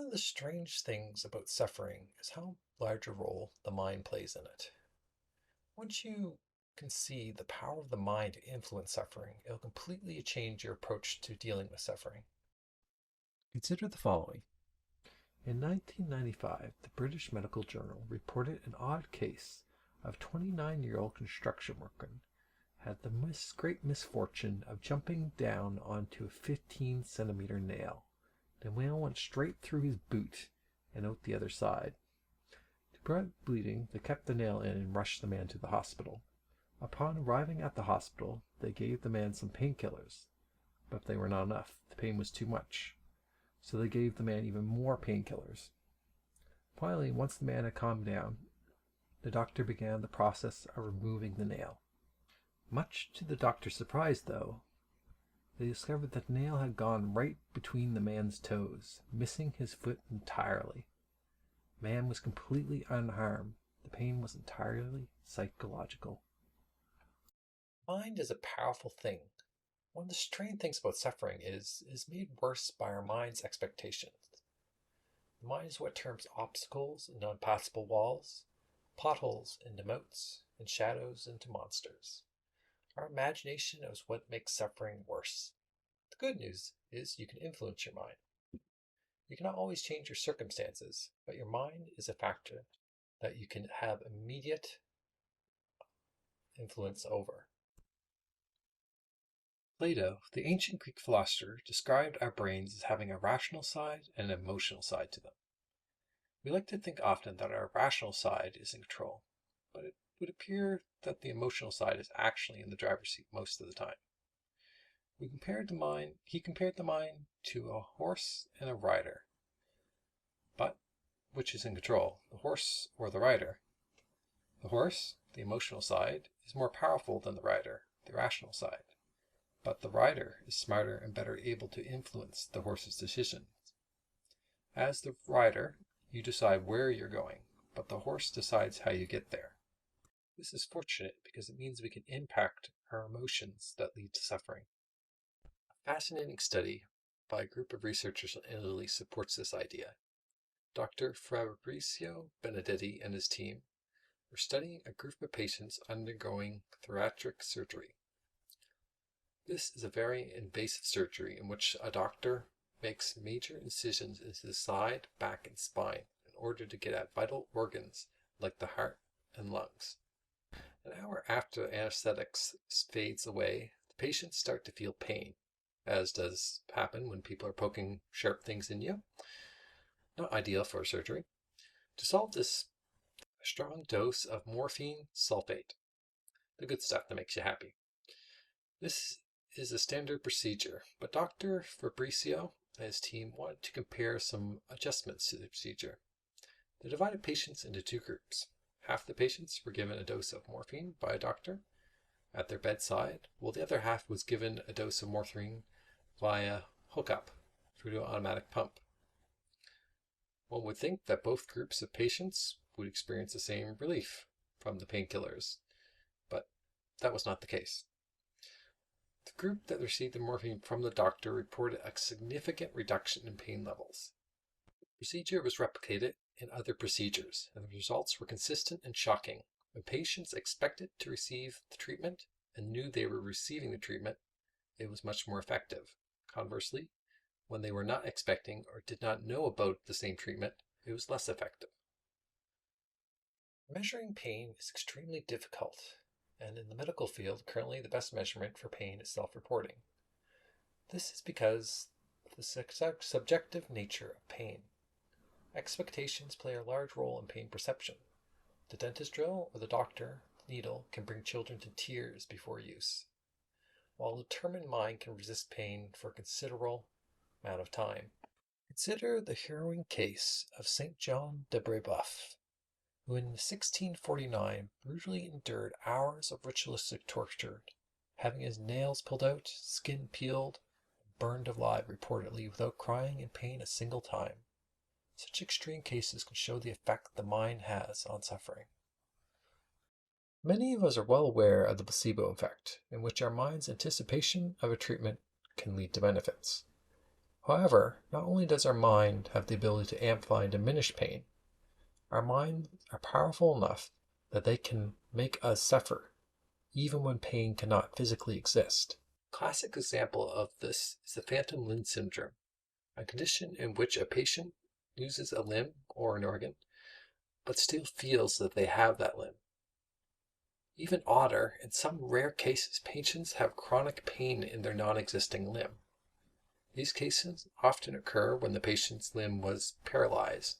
One of the strange things about suffering is how large a role the mind plays in it. Once you can see the power of the mind to influence suffering, it'll completely change your approach to dealing with suffering. Consider the following. In 1995, the British Medical Journal reported an odd case of a 29-year-old construction worker had the great misfortune of jumping down onto a 15-centimeter nail. The nail went straight through his boot and out the other side. To prevent bleeding, they kept the nail in and rushed the man to the hospital. Upon arriving at the hospital, they gave the man some painkillers, but they were not enough. The pain was too much. So they gave the man even more painkillers. Finally, once the man had calmed down, the doctor began the process of removing the nail. Much to the doctor's surprise, though, they discovered that the nail had gone right between the man's toes, missing his foot entirely. The man was completely unharmed. The pain was entirely psychological. Mind is a powerful thing. One of the strange things about suffering is made worse by our mind's expectations. The mind is what turns obstacles into unpassable walls, potholes into moats, and shadows into monsters. Our imagination is what makes suffering worse. The good news is you can influence your mind. You cannot always change your circumstances, but your mind is a factor that you can have immediate influence over. Plato, the ancient Greek philosopher, described our brains as having a rational side and an emotional side to them. We like to think often that our rational side is in control, but it would appear that the emotional side is actually in the driver's seat most of the time. He compared the mind to a horse and a rider. But which is in control, the horse or the rider? The horse, the emotional side, is more powerful than the rider, the rational side. But the rider is smarter and better able to influence the horse's decisions. As the rider, you decide where you're going, but the horse decides how you get there. This is fortunate because it means we can impact our emotions that lead to suffering. A fascinating study by a group of researchers in Italy supports this idea. Dr. Fabrizio Benedetti and his team were studying a group of patients undergoing thoracic surgery. This is a very invasive surgery in which a doctor makes major incisions into the side, back, and spine in order to get at vital organs like the heart and lungs. An hour after the anesthetics fades away, the patients start to feel pain, as does happen when people are poking sharp things in you. Not ideal for surgery. To solve this, a strong dose of morphine sulfate, the good stuff that makes you happy. This is a standard procedure, but Dr. Fabrizio and his team wanted to compare some adjustments to the procedure. They divided patients into two groups. Half the patients were given a dose of morphine by a doctor at their bedside, while the other half was given a dose of morphine via hookup through an automatic pump. One would think that both groups of patients would experience the same relief from the painkillers, but that was not the case. The group that received the morphine from the doctor reported a significant reduction in pain levels. The procedure was replicated in other procedures, and the results were consistent and shocking. When patients expected to receive the treatment and knew they were receiving the treatment, it was much more effective. Conversely, when they were not expecting or did not know about the same treatment, it was less effective. Measuring pain is extremely difficult, and in the medical field, currently the best measurement for pain is self-reporting. This is because of the subjective nature of pain. Expectations play a large role in pain perception. The dentist drill or the doctor needle can bring children to tears before use, while a determined mind can resist pain for a considerable amount of time. Consider the harrowing case of St. John de Brébeuf, who in 1649 brutally endured hours of ritualistic torture, having his nails pulled out, skin peeled, burned alive reportedly without crying in pain a single time. Such extreme cases can show the effect the mind has on suffering. Many of us are well aware of the placebo effect, in which our mind's anticipation of a treatment can lead to benefits. However, not only does our mind have the ability to amplify and diminish pain, our minds are powerful enough that they can make us suffer, even when pain cannot physically exist. A classic example of this is the phantom limb syndrome, a condition in which a patient loses a limb or an organ, but still feels that they have that limb. Even odder, in some rare cases, patients have chronic pain in their non-existing limb. These cases often occur when the patient's limb was paralyzed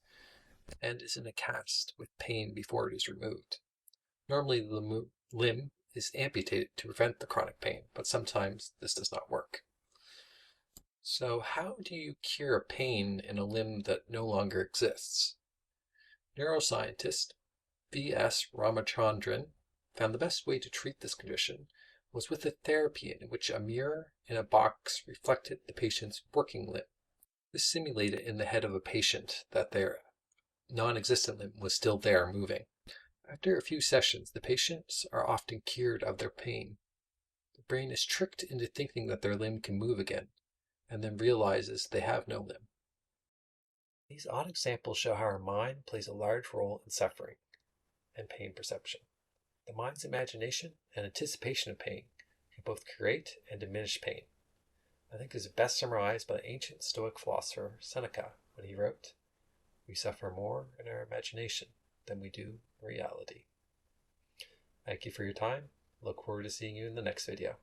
and is in a cast with pain before it is removed. Normally, the limb is amputated to prevent the chronic pain, but sometimes this does not work. So how do you cure pain in a limb that no longer exists? Neuroscientist V.S. Ramachandran found the best way to treat this condition was with a therapy in which a mirror in a box reflected the patient's working limb. This simulated in the head of a patient that their non-existent limb was still there moving. After a few sessions, the patients are often cured of their pain. The brain is tricked into thinking that their limb can move again, and then realizes they have no limb. These odd examples show how our mind plays a large role in suffering and pain perception. The mind's imagination and anticipation of pain can both create and diminish pain. I think this is best summarized by the ancient Stoic philosopher Seneca when he wrote, "We suffer more in our imagination than we do in reality." Thank you for your time. Look forward to seeing you in the next video.